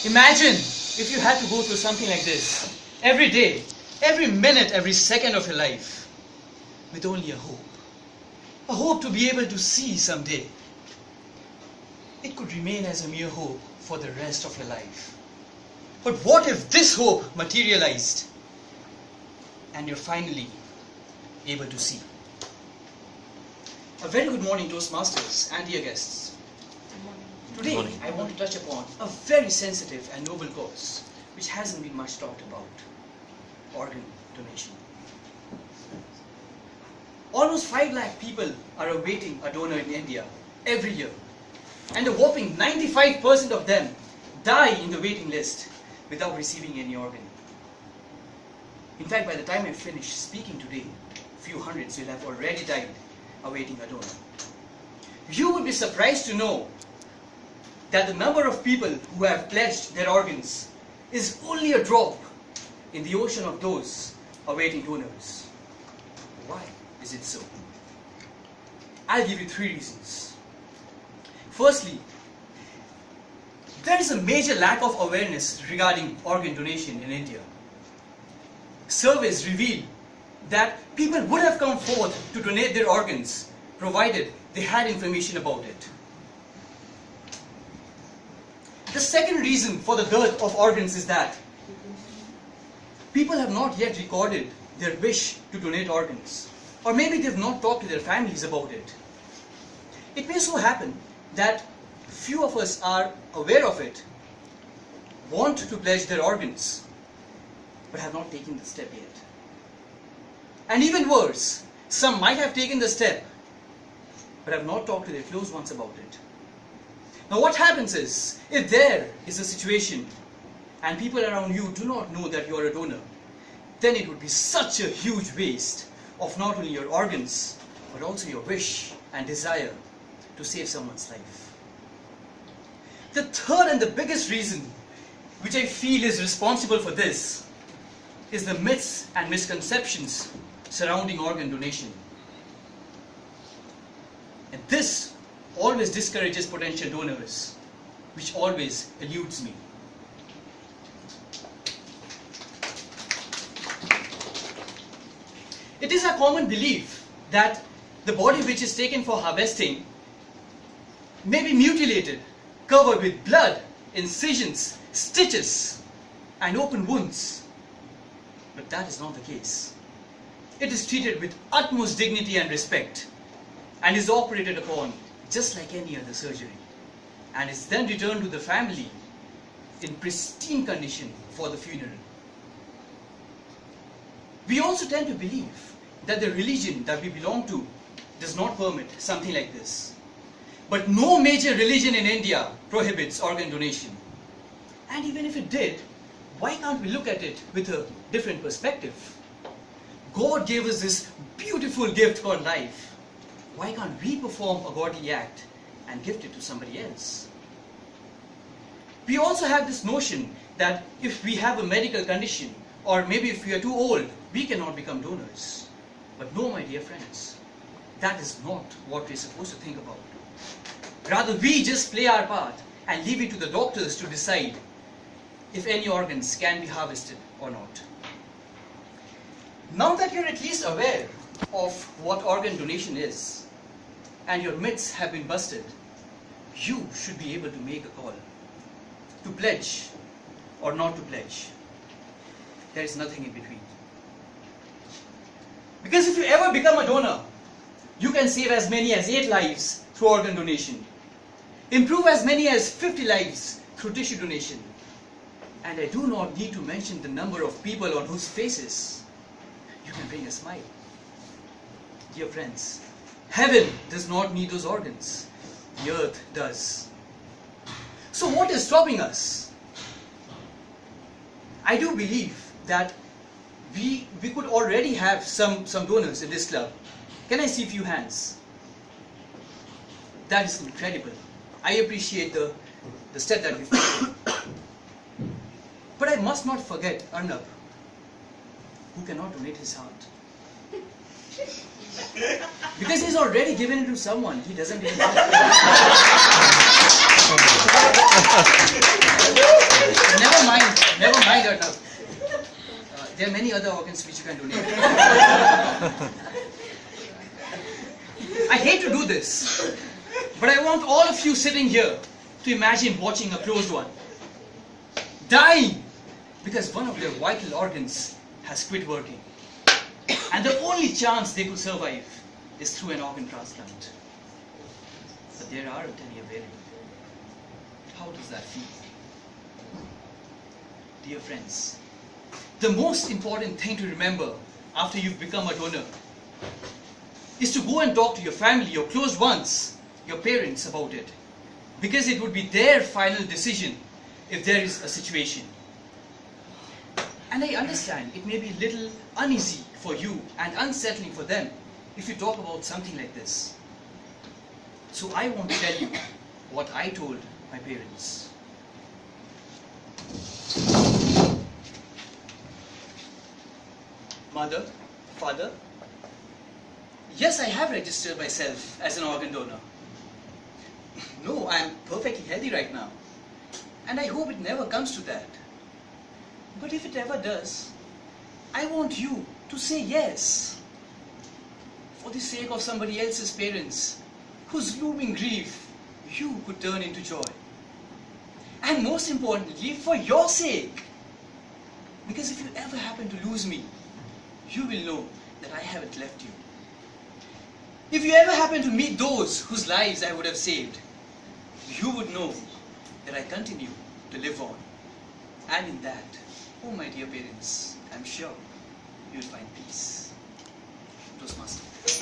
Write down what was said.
Imagine if you had to go through something like this every day, every minute, every second of your life, with only a hope to be able to see someday. It could remain as a mere hope for the rest of your life. But what if this hope materialized and you're finally able to see? A very good morning, Toastmasters and dear guests. Today, I want to touch upon a very sensitive and noble cause which hasn't been much talked about: organ donation. Almost 5 lakh people are awaiting a donor in India every year, and a whopping 95% of them die in the waiting list without receiving any organ. In fact, by the time I finish speaking today, few hundreds will have already died awaiting a donor. You would be surprised to know that the number of people who have pledged their organs is only a drop in the ocean of those awaiting donors. Why is it so? I'll give you 3 reasons. Firstly, there is a major lack of awareness regarding organ donation in India. Surveys reveal that people would have come forth to donate their organs provided they had information about it. The second reason for the dearth of organs is that people have not yet recorded their wish to donate organs, or maybe they've not talked to their families about it. It may so happen that few of us are aware of it, want to pledge their organs, but have not taken the step yet. And even worse, some might have taken the step, but have not talked to their close ones about it. Now what happens is, if there is a situation and people around you do not know that you are a donor, then it would be such a huge waste of not only your organs, but also your wish and desire to save someone's life. The third and the biggest reason which I feel is responsible for this is the myths and misconceptions surrounding organ donation. And this always discourages potential donors, which always eludes me. It is a common belief that the body which is taken for harvesting may be mutilated, covered with blood, incisions, stitches, and open wounds. But that is not the case. It is treated with utmost dignity and respect, and is operated upon just like any other surgery, and is then returned to the family in pristine condition for the funeral. We also tend to believe that the religion that we belong to does not permit something like this. But no major religion in India prohibits organ donation. And even if it did, why can't we look at it with a different perspective? God gave us this beautiful gift called life. Why can't we perform a godly act and gift it to somebody else? We also have this notion that if we have a medical condition, or maybe if we are too old, we cannot become donors. But no, my dear friends, that is not what we're supposed to think about. Rather, we just play our part and leave it to the doctors to decide if any organs can be harvested or not. Now that you're at least aware of what organ donation is, and your myths have been busted, you should be able to make a call to pledge or not to pledge. There is nothing in between. Because if you ever become a donor, you can save as many as 8 lives through organ donation, improve as many as 50 lives through tissue donation, and I do not need to mention the number of people on whose faces you can bring a smile. Dear friends, heaven does not need those organs. The earth does. So what is stopping us? I do believe that we could already have some donors in this club. Can I see a few hands? That is incredible. I appreciate the step that we've taken. But I must not forget Arnab, who cannot donate his heart. Because he's already given it to someone he doesn't even know. shut up. There are many other organs which you can donate. I hate to do this, but I want all of you sitting here to imagine watching a closed one dying because one of their vital organs has quit working. And the only chance they could survive is through an organ transplant. But there aren't any available. How does that feel? Dear friends, the most important thing to remember after you've become a donor is to go and talk to your family, your close ones, your parents about it. Because it would be their final decision if there is a situation. And I understand it may be a little uneasy for you and unsettling for them if you talk about something like this. So I want to tell you what I told my parents. Mother, father, yes, I have registered myself as an organ donor. No, I am perfectly healthy right now. And I hope it never comes to that. But if it ever does, I want you to say yes. For the sake of somebody else's parents, whose looming grief you could turn into joy. And most importantly, for your sake. Because if you ever happen to lose me, you will know that I haven't left you. If you ever happen to meet those whose lives I would have saved, you would know that I continue to live on. And in that, oh my dear parents, I'm sure you'll find peace. Toastmaster.